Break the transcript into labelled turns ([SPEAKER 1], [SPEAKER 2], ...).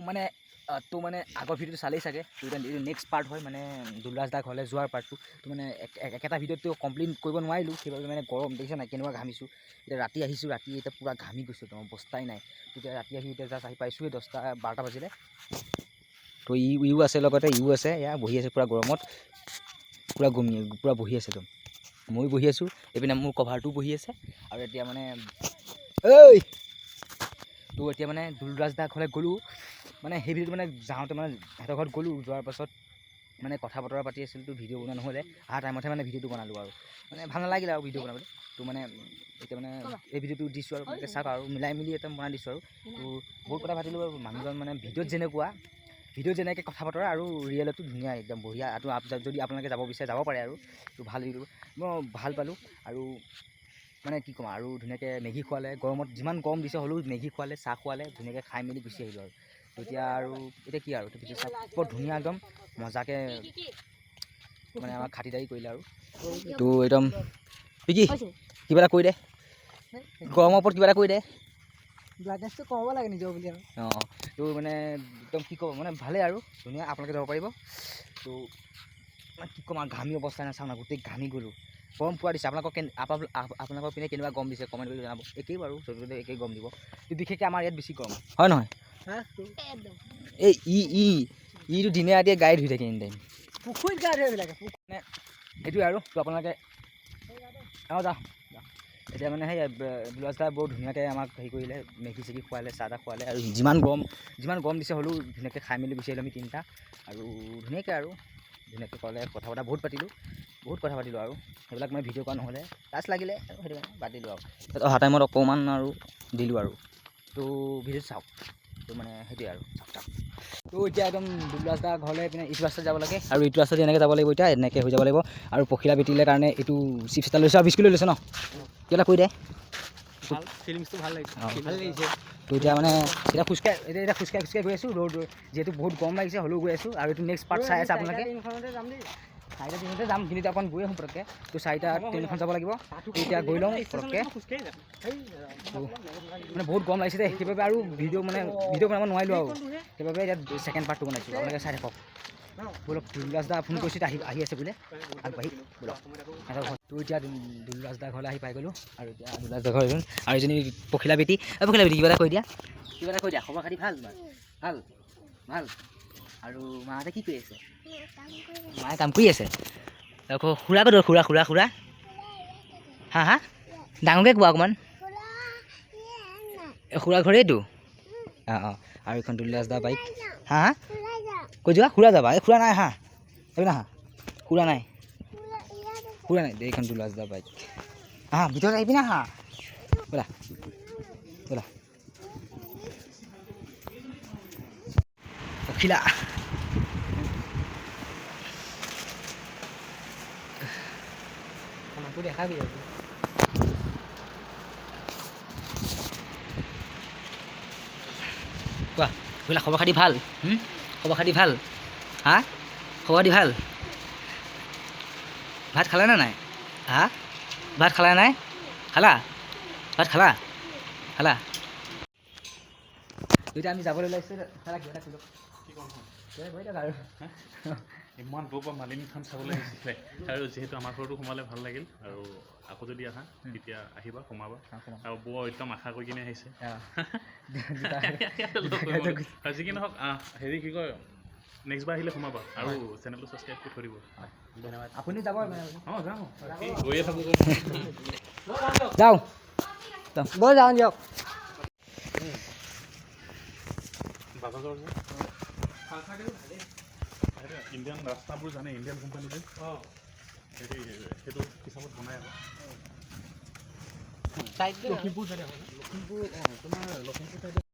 [SPEAKER 1] মানে তো মানে আগৰ ভিডিঅ'টো চালেই চাগে তো এতিয়া নেক্সট পাৰ্ট হয় মানে দুলৰাজ দা ঘৰলৈ যোৱাৰ পাৰ্টটো তো মানে একেটা ভিডিঅ'টো কমপ্লিট কৰিব নোৱাৰিলোঁ সেইবাবে মানে গৰম দেখিছে নাই কেনেকুৱা ঘামিছোঁ এতিয়া ৰাতি আহিছোঁ ৰাতি এতিয়া পূৰা ঘামি গৈছোঁ একদম অৱস্থাই নাই তো এতিয়া ৰাতি আহি এতিয়া জাষ্ট আহি পাইছোঁৱে 10-12টা বাজিলে তো ইও আছে লগতে ইও আছে এয়া বহি আছে পূৰা গৰমত পূৰা বহি আছে একদম ময়ো বহি আছোঁ এইপিনে মোৰ কভাৰটোও বহি আছে আৰু এতিয়া মানে ঐ তো এতিয়া মানে দুলৰাজ দা ঘৰলৈ গ'লোঁ মানে সেই ভিডিঅ'টো মানে যাওঁতে মানে সিহঁতৰ ঘৰত গ'লোঁ যোৱাৰ পাছত মানে কথা বতৰা পাতি আছিল তো ভিডিঅ' বনোৱা নহ'লে অহা টাইমতহে মানে ভিডিঅ'টো বনালোঁ আৰু মানে ভাল নালাগিলে আৰু ভিডিঅ' বনাবলৈ তো মানে এতিয়া মানে এই ভিডিঅ'টো দিছোঁ আৰু এতিয়া চাওক আৰু মিলাই মিলি এটা বনাই দিছোঁ আৰু তো বহুত কথা পাতিলোঁ আৰু মানুহজন মানে ভিডিঅ'ত যেনেকৈ কথা বতৰা আৰু ৰিয়েলতো ধুনীয়া একদম বঢ়িয়া আৰু যদি আপোনালোকে যাব বিচাৰে যাব পাৰে আৰু তো ভাল ভিডিঅ' মই ভাল পালোঁ আৰু মানে কি ক'ম আৰু ধুনীয়াকৈ মেগী খোৱালে গৰমত যিমান গৰম দিছে হ'লেও মেগী খোৱালে চাহ খোৱালে ধুনীয়াকৈ খাই মেলি গুচি আহিলোঁ আৰু তো এতিয়া আৰু এতিয়া কি আৰু ভিডিঅ' চাওক বৰ ধুনীয়া একদম মজাকৈ মানে আমাক খাতিৰদাৰী কৰিলে আৰু তো একদম কি কিবা এটা কৈ দে গৰমৰ ওপৰত কিবা এটা কৈ দে
[SPEAKER 2] ব্ৰাইটনেছটো কমাব লাগে নিজৰ বুলি আৰু
[SPEAKER 1] অঁ তো মানে একদম কি ক'ব মানে ভালেই আৰু ধুনীয়া আপোনালোকে যাব পাৰিব তো মানে কি ক'ম আৰু ঘামি অৱস্থা নাই চাওঁ না গোটেই ঘামি গ'লোঁ গৰম পোৱা দিছে আপোনালোকৰ পিনে কেনেকুৱা গৰম দিছে কমেণ্ট কৰি জনাব একেই বাৰু য'তে একেই গৰম দিব তো বিশেষকৈ আমাৰ ইয়াত বেছি গৰম হয় নহয় এই ইটো দিনে ৰাতিয়ে গাই ধুই থাকে এনি টাইম
[SPEAKER 2] পুখুৰীত গা ধুৱে এইবিলাকে
[SPEAKER 1] মানে সেইটোৱে আৰু তো আপোনালোকে যাওঁ এতিয়া মানে সেই দুলৰাজ দা বৰ ধুনীয়াকৈ আমাক হেৰি কৰিলে মেগী চেগী খোৱালে চাহ তাহ খোৱালে আৰু যিমান গৰম দিছে হ'লেও ধুনীয়াকৈ খাই মেলি গুচি আহিলোঁ আমি তিনিটা আৰু ধুনীয়াকৈ ক'লে কথা বতৰা বহুত কথা পাতিলোঁ আৰু সেইবিলাক মই ভিডিঅ' কৰা নহ'লে লাজ লাগিলে আৰু সেইটো কাৰণে পাতিলোঁ আৰু তাত অহা টাইমত অকণমান আৰু দিলোঁ আৰু তো ভিডিঅ'টো চাওক তো মানে সেইটোৱে আৰু চাওক তো এতিয়া একদম দুলৰাজ দা ঘৰলৈ পিনে ইটো ৰাস্তাত যাব লাগে আৰু ইটো ৰাস্তাত এনেকৈ যাব লাগিব এতিয়া এনেকৈ হৈ যাব লাগিব আৰু পখিলা বেটিলে কাৰণে এইটো চিপছ এটা লৈছে আৰু বিস্কুট লৈছে ন কিবা এটা কৈ দে
[SPEAKER 2] ফিলিংছটো ভাল লাগিছে
[SPEAKER 1] তো এতিয়া মানে এতিয়া খোজকাঢ়ি গৈ আছোঁ ৰ'দ যিহেতু বহুত গৰম লাগিছে হ'লেও গৈ আছোঁ আৰু এইটো নেক্সট পাৰ্ট চাই আছে আপোনালোকে 4:03 যাম কিন্তু অকণ গৈ আহোঁ পটককৈ তো 4:03 যাব লাগিব এতিয়া গৈ লওঁ পটককৈ মানে বহুত গৰম লাগিছে দেই সেইবাবে আৰু ভিডিঅ' বনাব নোৱাৰিলোঁ আৰু সেইবাবে এতিয়া ছেকেণ্ড পাৰ্টটো বনাইছোঁ আপোনালোকে চাই থাকক ব'লক দুলৰাজ দা ফোন কৰিছে আহি আছে বোলে আগবাঢ়ি ব'লক তো এতিয়া দুলৰাজ দা ঘৰলৈ আহি পাই গ'লোঁ আৰু এতিয়া দুলৰাজ দা ঘৰ আৰু এজনী পখিলা বেটি কিবা এটা কৈ দিয়া খবৰ খাতি ভাল তোমাৰ ভাল আৰু মাহঁতে কি কৰি আছে মায়ে কাম কৰি আছে আকৌ খুৰা ক'ত খুৰা হা ডাঙৰকৈ কোৱা অকণমান খুৰা ঘৰেইটো অঁ আৰু এইখন দুলৰাজ দা বাইক হা কৈ যোৱা খুৰা যাবা এই খুৰা নাই হা এইপিনে হা খুৰা নাই এইখন দুলৰাজ দা বাইক ভিতৰত আহি পিনে হা ব'লা পখিলা দেখাবি আৰু কোৱা বোলা খবৰ খাতি ভাল খবৰ খাতি ভাল ভাত খালা নে নাই ভাত খালা নাই খালা এতিয়া আমি যাবলৈ ওলাইছোঁ আৰু
[SPEAKER 3] ইমান দূৰৰ পৰা মালিনী থান চাবলৈ আহিছিলে আৰু যিহেতু আমাৰ ঘৰতো সোমালে ভাল লাগিল আৰু আকৌ যদি আহা তেতিয়া আহিবা সোমাবা আৰু বৰ একদম আশা কৰি কিনে আহিছে যি কি নহওক হেৰি কি কয় নেক্সট বাৰ আহিলে সোমাবা আৰু চেনেলটো ছাবস্ক্ৰাইব কৰি থৈ দিব
[SPEAKER 1] ধন্যবাদ আপুনি যাব
[SPEAKER 3] যাওঁ গৈয়ে থাকোঁ
[SPEAKER 1] যাওঁ দিয়ক
[SPEAKER 3] বাজাজৰ যে ইণ্ডিয়ান ৰাস্তাবোৰ জানে ইণ্ডিয়ান কোম্পানী যে সেইটো হিচাপত বনাই আকৌ লখিমপুৰ চাইডে লখিমপুৰ তোমাৰ লখিমপুৰ চাইডে